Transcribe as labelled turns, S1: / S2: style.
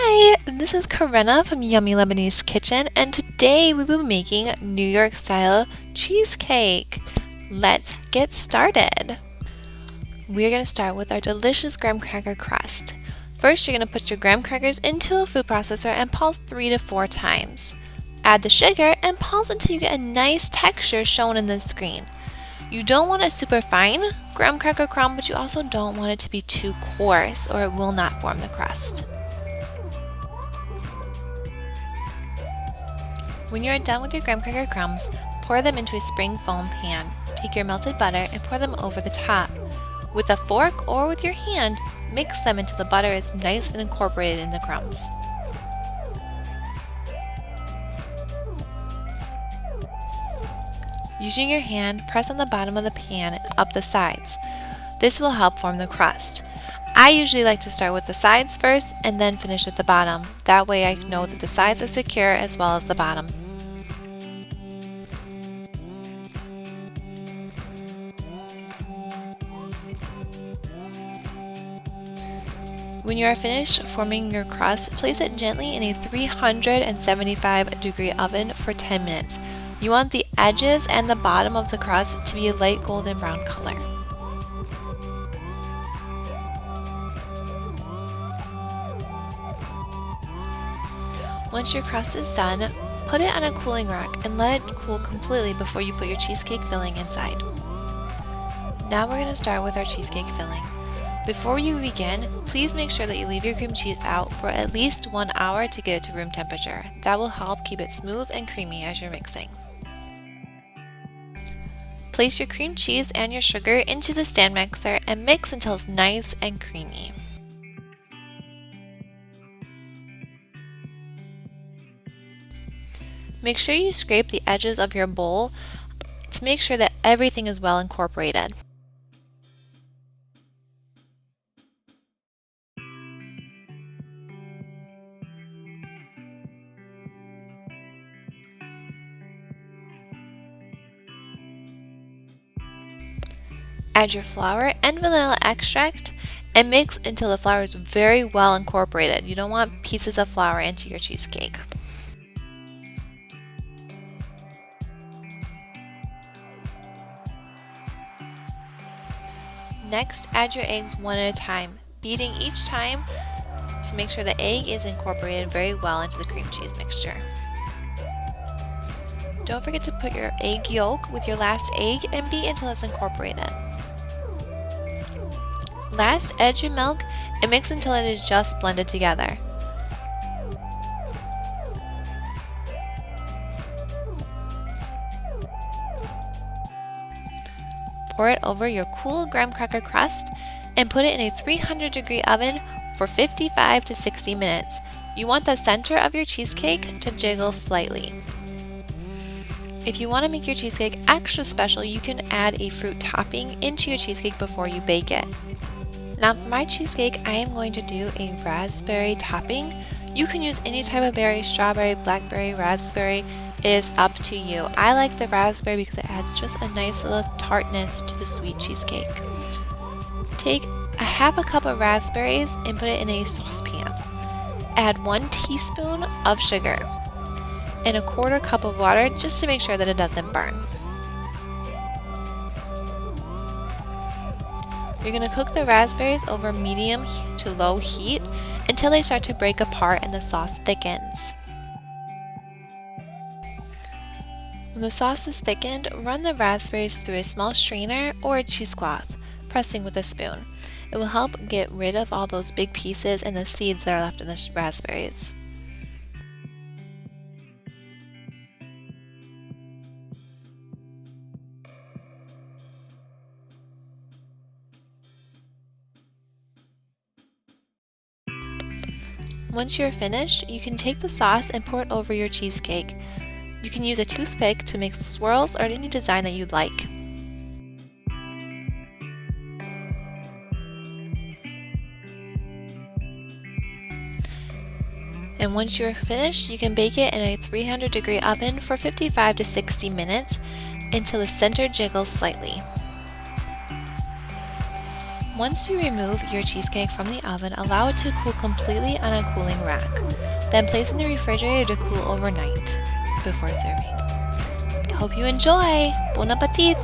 S1: Hi, this is Corinna from Yummy Lebanese Kitchen, and today we will be making New York Style Cheesecake. Let's get started. We're going to start with our delicious graham cracker crust. First, you're going to put your graham crackers into a food processor and pulse 3 to 4 times. Add the sugar and pulse until you get a nice texture shown in the screen. You don't want a super fine graham cracker crumb, but you also don't want it to be too coarse or it will not form the crust. When you are done with your graham cracker crumbs, pour them into a spring foam pan. Take your melted butter and pour them over the top. With a fork or with your hand, mix them until the butter is nice and incorporated in the crumbs. Using your hand, press on the bottom of the pan and up the sides. This will help form the crust. I usually like to start with the sides first and then finish at the bottom. That way I know that the sides are secure as well as the bottom. When you are finished forming your crust, place it gently in a 375-degree oven for 10 minutes. You want the edges and the bottom of the crust to be a light golden brown color. Once your crust is done, put it on a cooling rack and let it cool completely before you put your cheesecake filling inside. Now we're going to start with our cheesecake filling. Before you begin, please make sure that you leave your cream cheese out for at least 1 hour to get it to room temperature. That will help keep it smooth and creamy as you're mixing. Place your cream cheese and your sugar into the stand mixer and mix until it's nice and creamy. Make sure you scrape the edges of your bowl to make sure that everything is well incorporated. Add your flour and vanilla extract and mix until the flour is very well incorporated. You don't want pieces of flour into your cheesecake. Next, add your eggs one at a time, beating each time to make sure the egg is incorporated very well into the cream cheese mixture. Don't forget to put your egg yolk with your last egg and beat until it's incorporated. Last, add your milk and mix until it is just blended together. Pour it over your cool graham cracker crust and put it in a 300-degree oven for 55 to 60 minutes. You want the center of your cheesecake to jiggle slightly. If you want to make your cheesecake extra special, you can add a fruit topping into your cheesecake before you bake it. Now for my cheesecake, I am going to do a raspberry topping. You can use any type of berry, strawberry, blackberry, raspberry. It is up to you. I like the raspberry because it adds just a nice little tartness to the sweet cheesecake. Take a half a cup of raspberries and put it in a saucepan. Add 1 teaspoon of sugar and a 1/4 cup of water just to make sure that it doesn't burn. You're going to cook the raspberries over medium to low heat until they start to break apart and the sauce thickens. When the sauce is thickened, run the raspberries through a small strainer or a cheesecloth, pressing with a spoon. It will help get rid of all those big pieces and the seeds that are left in the raspberries. Once you're finished, you can take the sauce and pour it over your cheesecake. You can use a toothpick to make swirls or any design that you'd like. And once you're finished, you can bake it in a 300-degree oven for 55 to 60 minutes until the center jiggles slightly. Once you remove your cheesecake from the oven, allow it to cool completely on a cooling rack. Then place in the refrigerator to cool overnight before serving. Hope you enjoy! Bon appetit!